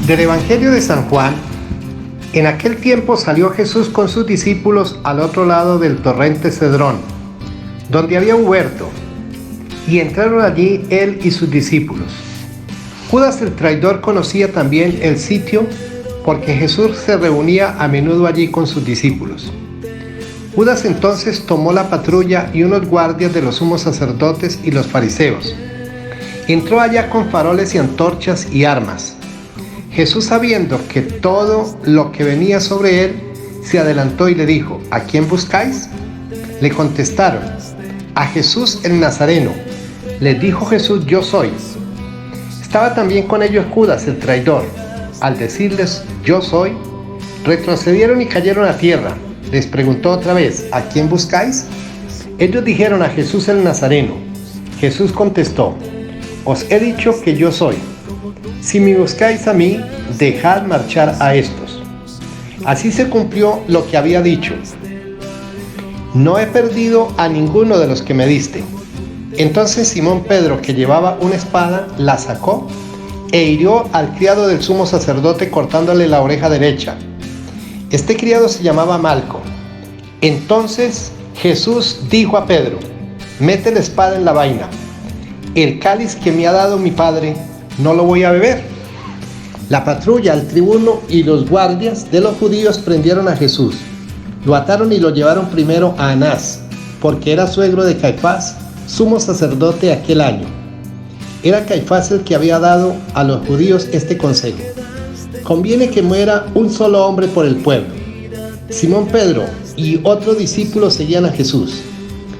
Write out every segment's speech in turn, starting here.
Del Evangelio de San Juan. En aquel tiempo salió Jesús con sus discípulos al otro lado del torrente Cedrón, donde había un huerto, y entraron allí él y sus discípulos. Judas el traidor conocía también el sitio, porque Jesús se reunía a menudo allí con sus discípulos. Judas entonces tomó la patrulla y unos guardias de los sumos sacerdotes y los fariseos. Entró allá con faroles y antorchas y armas. Jesús, sabiendo que todo lo que venía sobre él, se adelantó y le dijo: ¿A quién buscáis? Le contestaron: a Jesús el Nazareno. Les dijo Jesús: yo soy. Estaba también con ellos Judas el traidor. Al decirles: yo soy, retrocedieron y cayeron a tierra. Les preguntó otra vez: ¿a quién buscáis? Ellos dijeron: a Jesús el Nazareno. Jesús contestó: os he dicho que yo soy. Si me buscáis a mí, dejad marchar a estos. Así se cumplió lo que había dicho: no he perdido a ninguno de los que me diste. Entonces Simón Pedro, que llevaba una espada, la sacó e hirió al criado del sumo sacerdote, cortándole la oreja derecha. Este criado se llamaba Malco. Entonces Jesús dijo a Pedro: mete la espada en la vaina. El cáliz que me ha dado mi Padre, no lo voy a beber. La patrulla, el tribuno y los guardias de los judíos prendieron a Jesús. Lo ataron y lo llevaron primero a Anás, porque era suegro de Caifás, sumo sacerdote aquel año. Era Caifás el que había dado a los judíos este consejo: conviene que muera un solo hombre por el pueblo. Simón Pedro y otro discípulo seguían a Jesús.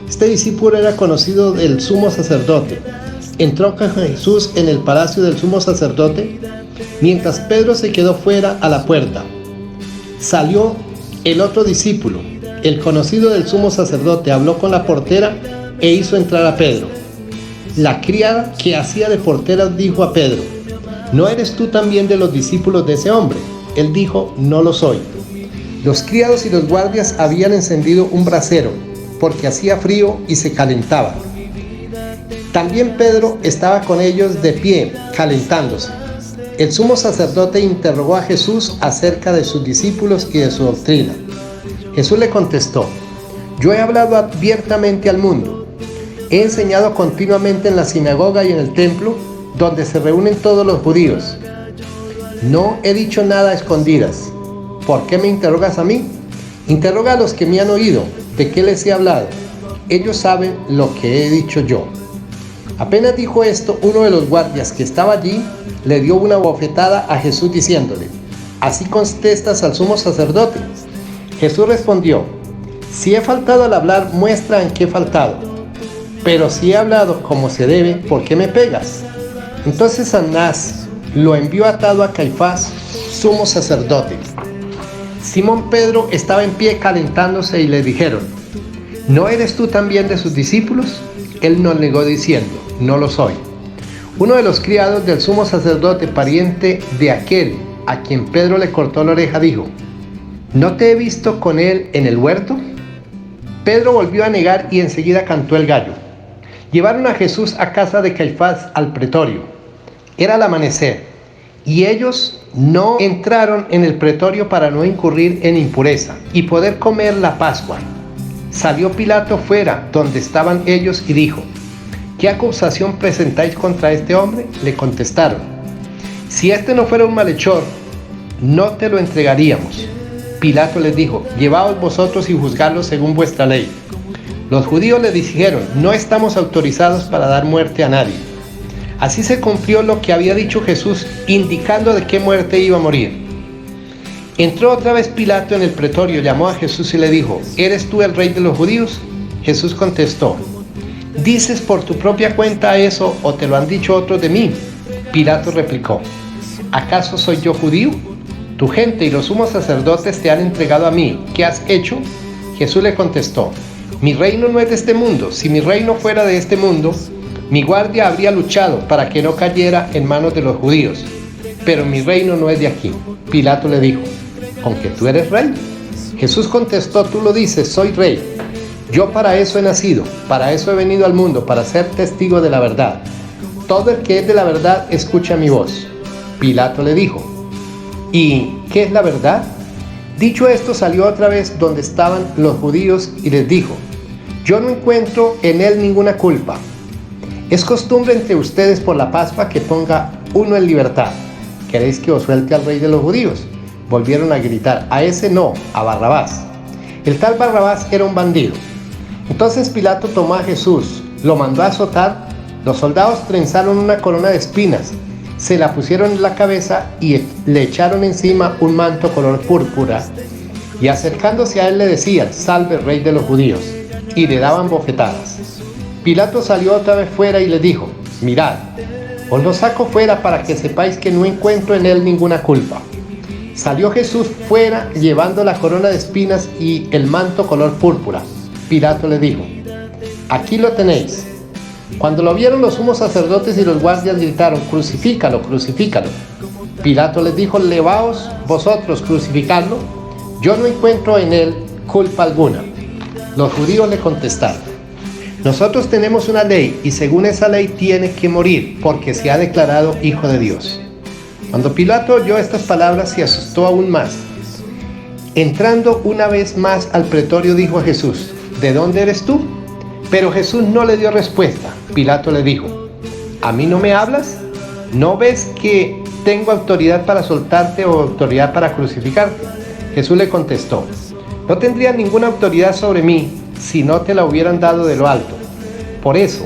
Este discípulo era conocido del sumo sacerdote. Entró con Jesús en el palacio del sumo sacerdote, mientras Pedro se quedó fuera a la puerta. Salió el otro discípulo, el conocido del sumo sacerdote, habló con la portera e hizo entrar a Pedro. La criada que hacía de portera dijo a Pedro: ¿no eres tú también de los discípulos de ese hombre? Él dijo: no lo soy. Los criados y los guardias habían encendido un brasero, porque hacía frío y se calentaba. También Pedro estaba con ellos de pie, calentándose. El sumo sacerdote interrogó a Jesús acerca de sus discípulos y de su doctrina. Jesús le contestó: yo he hablado abiertamente al mundo. He enseñado continuamente en la sinagoga y en el templo, donde se reúnen todos los judíos. No he dicho nada a escondidas. ¿Por qué me interrogas a mí? Interroga a los que me han oído. ¿De qué les he hablado? Ellos saben lo que he dicho yo. Apenas dijo esto, uno de los guardias que estaba allí le dio una bofetada a Jesús diciéndole: ¿así contestas al sumo sacerdote? Jesús respondió: si he faltado al hablar, muestra en qué he faltado. Pero si he hablado como se debe, ¿por qué me pegas? Entonces Anás lo envió atado a Caifás, sumo sacerdote. Simón Pedro estaba en pie calentándose y le dijeron: ¿no eres tú también de sus discípulos? Él no negó diciendo: no lo soy. Uno de los criados del sumo sacerdote, pariente de aquel a quien Pedro le cortó la oreja, dijo: ¿no te he visto con él en el huerto? Pedro volvió a negar y enseguida cantó el gallo. Llevaron a Jesús a casa de Caifás al pretorio. Era el amanecer, y ellos no entraron en el pretorio para no incurrir en impureza y poder comer la Pascua. Salió Pilato fuera donde estaban ellos y dijo: ¿qué acusación presentáis contra este hombre? Le contestaron: si este no fuera un malhechor, no te lo entregaríamos. Pilato les dijo: llevaos vosotros y juzgadlo según vuestra ley. Los judíos le dijeron: no estamos autorizados para dar muerte a nadie. Así se cumplió lo que había dicho Jesús, indicando de qué muerte iba a morir. Entró otra vez Pilato en el pretorio, llamó a Jesús y le dijo: ¿eres tú el rey de los judíos? Jesús contestó: ¿dices por tu propia cuenta eso o te lo han dicho otros de mí? Pilato replicó: ¿acaso soy yo judío? Tu gente y los sumos sacerdotes te han entregado a mí. ¿Qué has hecho? Jesús le contestó: mi reino no es de este mundo. Si mi reino fuera de este mundo, mi guardia habría luchado para que no cayera en manos de los judíos. Pero mi reino no es de aquí. Pilato le dijo: ¿con que tú eres rey? Jesús contestó: tú lo dices, soy rey. Yo para eso he nacido, para eso he venido al mundo, para ser testigo de la verdad. Todo el que es de la verdad escucha mi voz. Pilato le dijo: ¿Y qué es la verdad? Dicho esto, salió otra vez donde estaban los judíos y les dijo: yo no encuentro en él ninguna culpa. Es costumbre entre ustedes por la Pascua que ponga uno en libertad. ¿Queréis que os suelte al rey de los judíos? Volvieron a gritar: a ese no, a Barrabás. El tal Barrabás era un bandido. Entonces Pilato tomó a Jesús, lo mandó a azotar. Los soldados trenzaron una corona de espinas, se la pusieron en la cabeza y le echaron encima un manto color púrpura. Y acercándose a él le decían: salve, rey de los judíos. Y le daban bofetadas. Pilato salió otra vez fuera y le dijo: mirad, os lo saco fuera para que sepáis que no encuentro en él ninguna culpa. Salió Jesús fuera llevando la corona de espinas y el manto color púrpura. Pilato le dijo: aquí lo tenéis. Cuando lo vieron, los sumos sacerdotes y los guardias gritaron: crucifícalo, crucifícalo. Pilato les dijo: levaos vosotros, crucificadlo. Yo no encuentro en él culpa alguna. Los judíos le contestaron: nosotros tenemos una ley y según esa ley tiene que morir porque se ha declarado hijo de Dios. Cuando Pilato oyó estas palabras se asustó aún más. Entrando una vez más al pretorio dijo a Jesús: ¿de dónde eres tú? Pero Jesús no le dio respuesta. Pilato le dijo: ¿a mí no me hablas? ¿No ves que tengo autoridad para soltarte o autoridad para crucificarte? Jesús le contestó: no tendría ninguna autoridad sobre mí si no te la hubieran dado de lo alto. Por eso,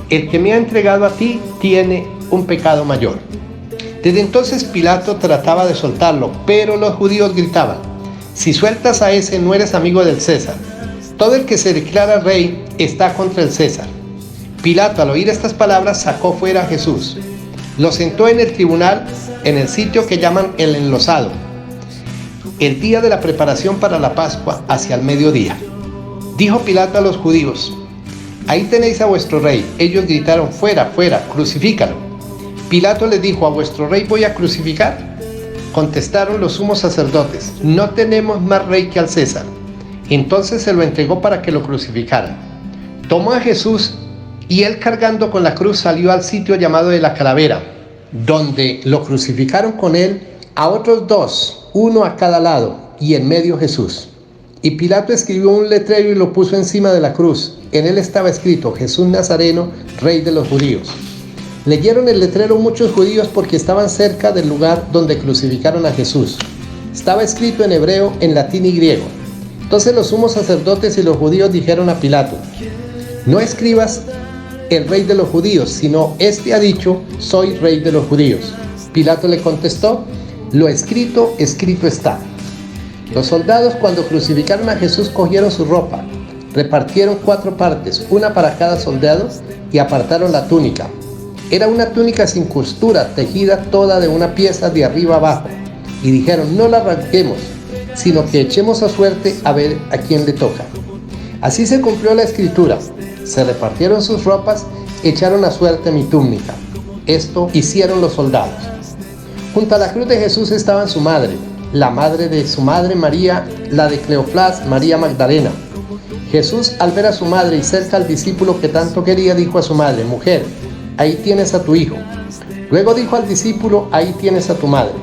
el que me ha entregado a ti tiene un pecado mayor. Desde entonces Pilato trataba de soltarlo, pero los judíos gritaban: si sueltas a ese no eres amigo del César. Todo el que se declara rey está contra el César. Pilato, al oír estas palabras, sacó fuera a Jesús. Lo sentó en el tribunal, en el sitio que llaman el Enlosado, el día de la preparación para la Pascua, hacia el mediodía. Dijo Pilato a los judíos: ahí tenéis a vuestro rey. Ellos gritaron: fuera, fuera, crucifícalo. Pilato les dijo: ¿a vuestro rey voy a crucificar? Contestaron los sumos sacerdotes: no tenemos más rey que al César. Entonces se lo entregó para que lo crucificaran. Tomó a Jesús y él, cargando con la cruz, salió al sitio llamado de la Calavera, donde lo crucificaron con él a otros dos, uno a cada lado, y en medio Jesús. Y Pilato escribió un letrero y lo puso encima de la cruz. En él estaba escrito: Jesús Nazareno, rey de los judíos. Leyeron el letrero muchos judíos porque estaban cerca del lugar donde crucificaron a Jesús. Estaba escrito en hebreo, en latín y griego. Entonces los sumos sacerdotes y los judíos dijeron a Pilato: no escribas el rey de los judíos, sino este ha dicho: soy rey de los judíos. Pilato le contestó: lo escrito, escrito está. Los soldados, cuando crucificaron a Jesús, cogieron su ropa, repartieron 4 partes, una para cada soldado, y apartaron la túnica. Era una túnica sin costura, tejida toda de una pieza de arriba abajo. Y dijeron: no la arranquemos, sino que echemos a suerte a ver a quién le toca. Así se cumplió la escritura: se repartieron sus ropas, echaron a suerte mi túnica. Esto hicieron los soldados. Junto a la cruz de Jesús estaban su madre, la madre de su madre María, la de Cleofás, María Magdalena. Jesús, al ver a su madre y cerca al discípulo que tanto quería, dijo a su madre: mujer, ahí tienes a tu hijo. Luego dijo al discípulo: ahí tienes a tu madre.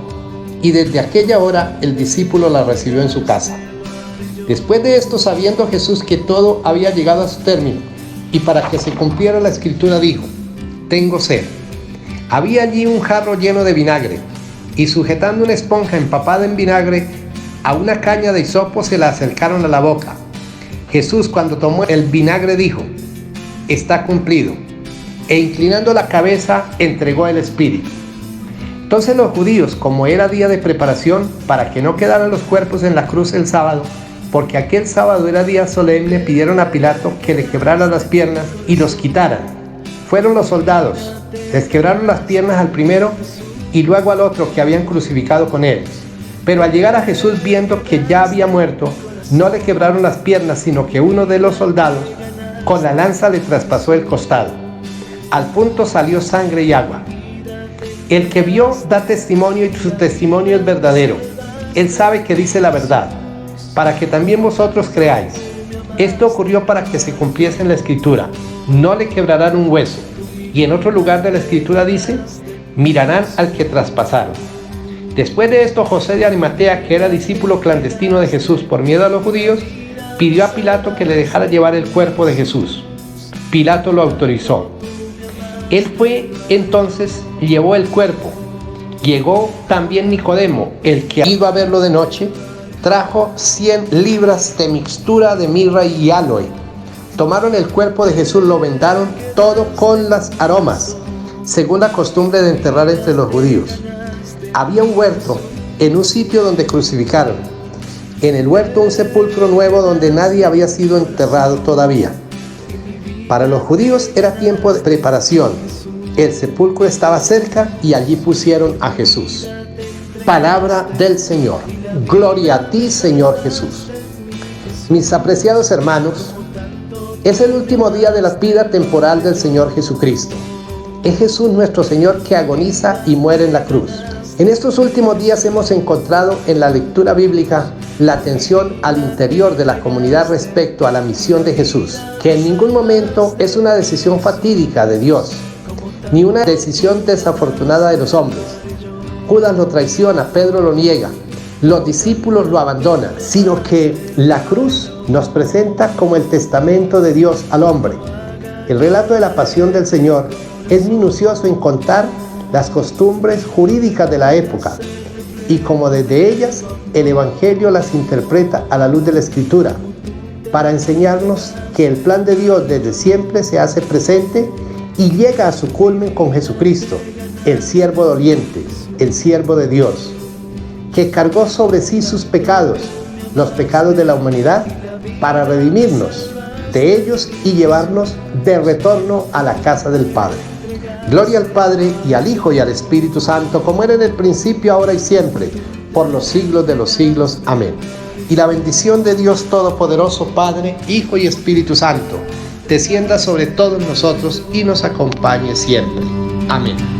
Y desde aquella hora el discípulo la recibió en su casa. Después de esto, sabiendo Jesús que todo había llegado a su término, y para que se cumpliera la escritura, dijo: tengo sed. Había allí un jarro lleno de vinagre, y sujetando una esponja empapada en vinagre a una caña de hisopo, se la acercaron a la boca. Jesús, cuando tomó el vinagre, dijo: está cumplido. E inclinando la cabeza, entregó el espíritu. Entonces los judíos, como era día de preparación, para que no quedaran los cuerpos en la cruz el sábado, porque aquel sábado era día solemne, pidieron a Pilato que le quebrara las piernas y los quitaran. Fueron los soldados, les quebraron las piernas al primero y luego al otro que habían crucificado con él. Pero al llegar a Jesús, viendo que ya había muerto, no le quebraron las piernas, sino que uno de los soldados con la lanza le traspasó el costado. Al punto salió sangre y agua. El que vio da testimonio y su testimonio es verdadero. Él sabe que dice la verdad, para que también vosotros creáis. Esto ocurrió para que se cumpliese en la escritura: no le quebrarán un hueso. Y en otro lugar de la escritura dice: mirarán al que traspasaron. Después de esto, José de Arimatea, que era discípulo clandestino de Jesús por miedo a los judíos, pidió a Pilato que le dejara llevar el cuerpo de Jesús. Pilato lo autorizó. Él fue entonces, llevó el cuerpo. Llegó también Nicodemo, el que iba a verlo de noche, trajo 100 libras de mixtura de mirra y aloe. Tomaron el cuerpo de Jesús, lo vendaron todo con las aromas, según la costumbre de enterrar entre los judíos. Había un huerto en un sitio donde crucificaron. En el huerto un sepulcro nuevo donde nadie había sido enterrado todavía. Para los judíos era tiempo de preparación. El sepulcro estaba cerca y allí pusieron a Jesús. Palabra del Señor. Gloria a ti, Señor Jesús. Mis apreciados hermanos, es el último día de la vida temporal del Señor Jesucristo. Es Jesús nuestro Señor que agoniza y muere en la cruz. En estos últimos días hemos encontrado en la lectura bíblica la atención al interior de la comunidad respecto a la misión de Jesús, que en ningún momento es una decisión fatídica de Dios, ni una decisión desafortunada de los hombres. Judas lo traiciona, Pedro lo niega, los discípulos lo abandonan, sino que la cruz nos presenta como el testamento de Dios al hombre. El relato de la pasión del Señor es minucioso en contar las costumbres jurídicas de la época y como desde ellas el Evangelio las interpreta a la luz de la Escritura, para enseñarnos que el plan de Dios desde siempre se hace presente y llega a su culmen con Jesucristo, el siervo doliente, el siervo de Dios, que cargó sobre sí sus pecados, los pecados de la humanidad, para redimirnos de ellos y llevarnos de retorno a la casa del Padre. Gloria al Padre, y al Hijo, y al Espíritu Santo, como era en el principio, ahora y siempre, por los siglos de los siglos. Amén. Y la bendición de Dios Todopoderoso, Padre, Hijo y Espíritu Santo, descienda sobre todos nosotros y nos acompañe siempre. Amén.